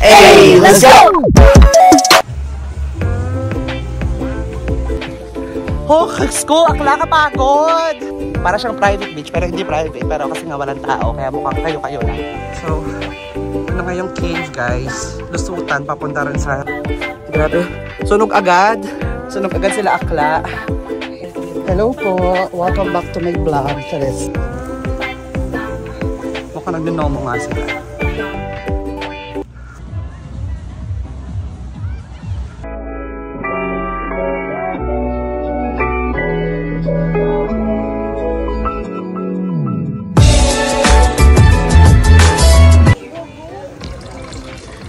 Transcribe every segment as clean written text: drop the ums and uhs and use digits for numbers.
Hey, let's go! Oh, school, akla kapagod! Para siyang private beach, pero hindi private. Pero kasi nga walang tao, kaya mukhang kayo-kayo lang. So, ano nga yung cave, guys? Lusutan, papunta rin sa... Grabe, sunog agad. Sunog agad sila akla. Hello po, welcome back to my vlog. Charis. Mukhang nag-nomo nga sila.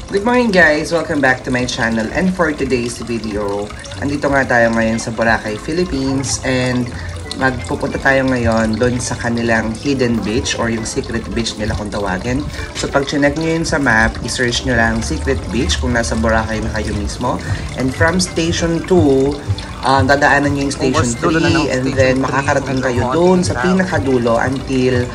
Good morning guys! Welcome back to my channel, and for today's video, andito nga tayo ngayon sa Boracay, Philippines, and magpupunta tayo ngayon doon sa kanilang hidden beach or yung secret beach nila kung tawagin. So pag chinek nyo yun sa map, isearch nyo lang secret beach kung nasa Boracay na kayo mismo, and from station 2 dadaanan nyo yung station 3 and then makakarating kayo doon sa pinakadulo until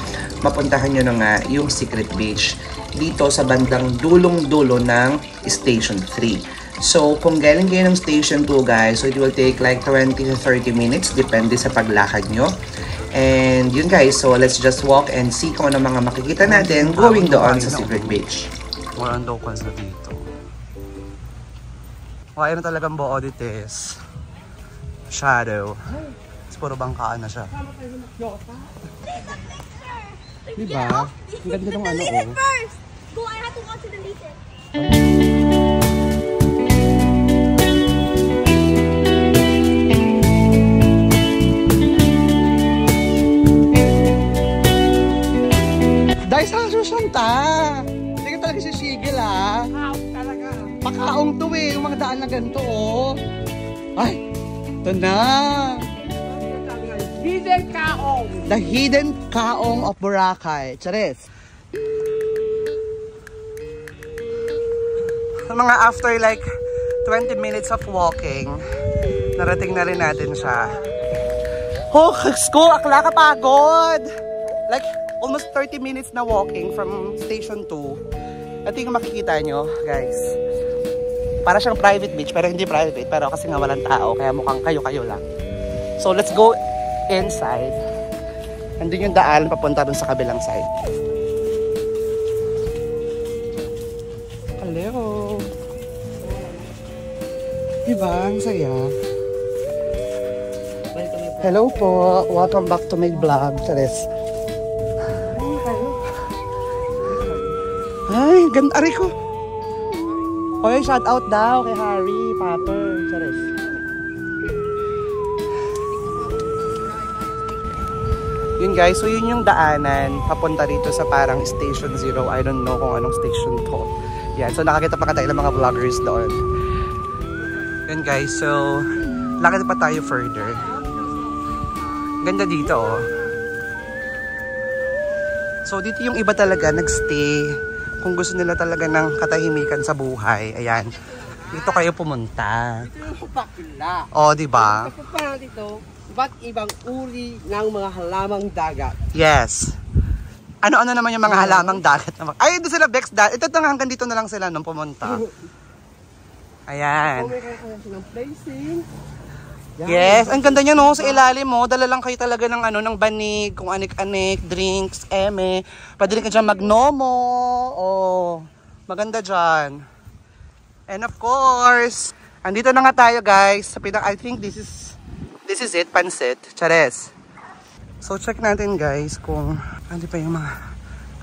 mapuntahan nyo na nga yung secret beach dito sa bandang dulong-dulo ng station 3. So, kung galing kayo ng station 2 guys, so it will take like 20 to 30 minutes depende sa paglakad nyo. And yun guys, so let's just walk and see kung ano mga makikita natin going doon sa secret beach. Walang locals na dito. Kaya na talagang Boodites. Shadow. It's puro bangkaan na siya. Diba? Ang ganda ng ano oh. Go, I have to watch it and delete it. Dahil sa susun ta. Hindi ka talaga sisigil ha. Pakaong talaga. Pakaong to eh. Yung mga daan na ganito oh. Ay, ito na. Hidden Kaong. The hidden Kaong of Boracay. Charis. Mga after like 20 minutes of walking, narating na rin natin siya. Oh, school, akla kapagod! Like, almost 30 minutes na walking from station 2. Ito yung makikita nyo, guys. Para siyang private beach, pero hindi private. Pero kasi nga walang tao, kaya mukhang kayo-kayo lang. So, let's go inside. Andun yung daan, papunta dun sa kabilang side. Hello! Diba? Ang saya. Hello po! Welcome back to my vlog. Charis. Ay, ganda rin ko! Oy, shout out daw kay Harry, Paper. Charis. Yun guys, so yun yung daanan papunta rito sa parang station 0. I don't know kung anong station to. Yan, so nakakita pa tayo ng mga vloggers doon. Yan guys, so lakad pa tayo further. Ganda dito oh. So dito yung iba talaga nagstay. Kung gusto nila talaga ng katahimikan sa buhay, ayan. Dito kayo pumunta. Oh, di ba? Dito, iba't ibang uri ng mga halamang dagat. Yes. Ano-ano naman yung mga halamang dagat naman? Ay, ito sila Bex Dagat. Ito hanggang dito na lang sila nung pumunta. Ayan. Yes, ang ganda niya no, sa ilalim mo, dala lang kayo talaga ng ano, ng banig, kung anik-anik, drinks, eme. Pwede rin ka dyan magnomo. Oh, maganda dyan. And of course, andito na nga tayo guys. Sa I think this is it, Pansit. Chares. So check natin guys kung ano pa yung mga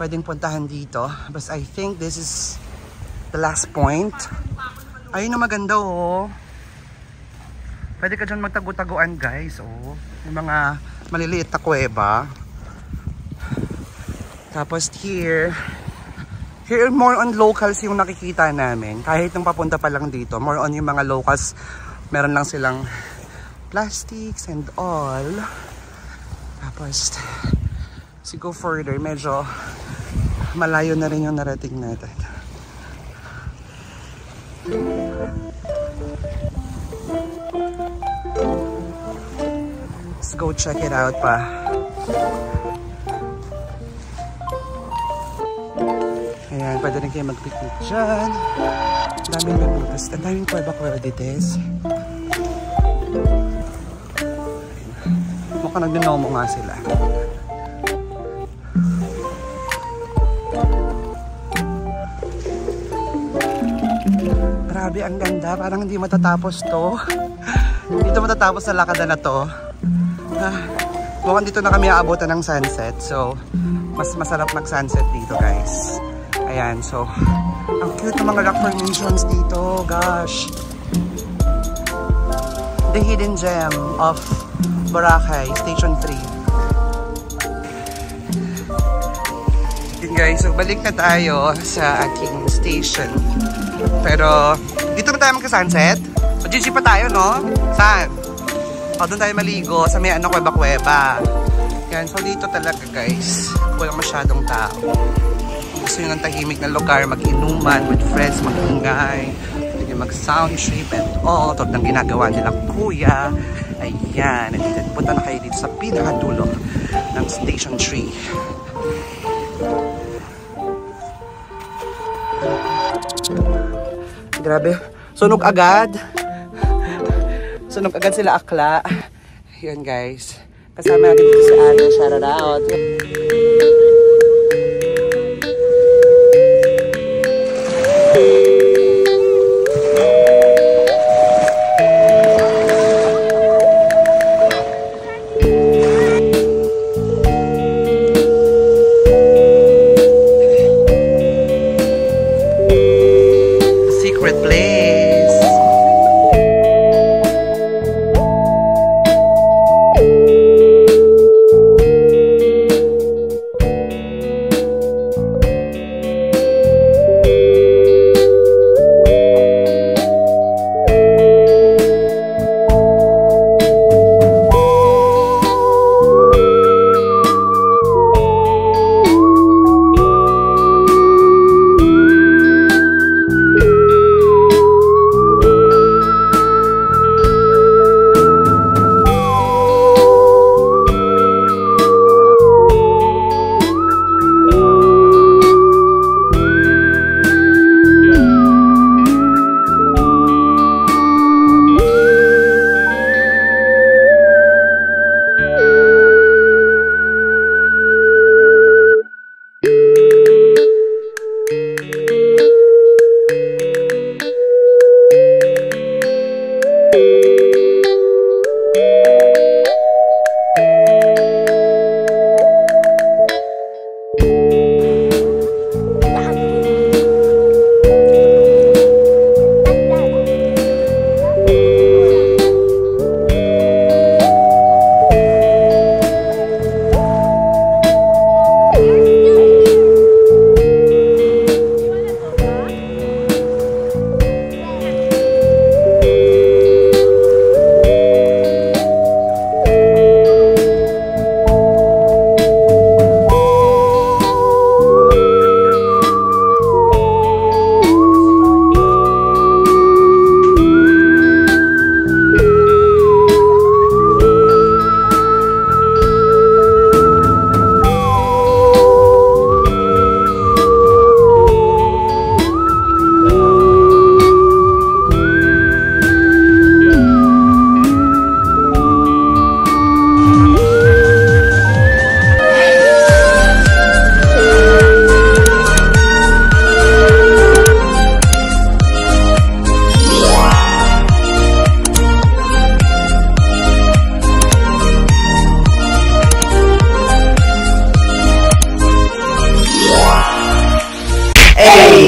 pwedeng puntahan dito. But I think this is the last point. Ayun na maganda oh. Pwede ka dyan magtago-taguan guys oh. Yung mga maliliit na kuweba. Tapos here more on locals yung nakikita namin. Kahit nung papunta pa lang dito, more on yung mga locals. Meron lang silang plastics and all. Tapos si go further, medyo malayo na rin yung narating natin. Let's go check it out pa. Ayan, pwede rin kayo mag-picnic dyan. Ang daming mabutas. Ang daming kuweba-kuweba dites. Mukhang nagdinomo nga sila. Grabe, ang ganda. Parang hindi matatapos to. Dito matatapos sa lakada na to. Mukhang dito na kami aabutan ng sunset. So, mas masarap mag-sunset dito, guys. Ayan, so, ang cute ng mga rock formations dito. Gosh. The hidden gem of Boracay, Station 3. Yun, guys. So, balik na tayo sa aking station. Pero, dito na tayo magka-sunset. Mag-GG pa tayo, no? Saan? O, doon tayo maligo sa may kuweba-kuweba. Yan, so dito talaga, guys. Walang masyadong tao. Gusto nyo ng tahimik na lugar, mag-inuman with friends, mag-ingay, mag-sound trip and all. Tulad ng ginagawa nilang kuya. Ayan, punta na kayo dito sa pinakadulo ng Station 3. Grabe, sunog agad. Sunog agad sila akla. Yun, guys. Kasama natin dito si Ate. Shout out. Secret place.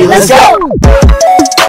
Let's go!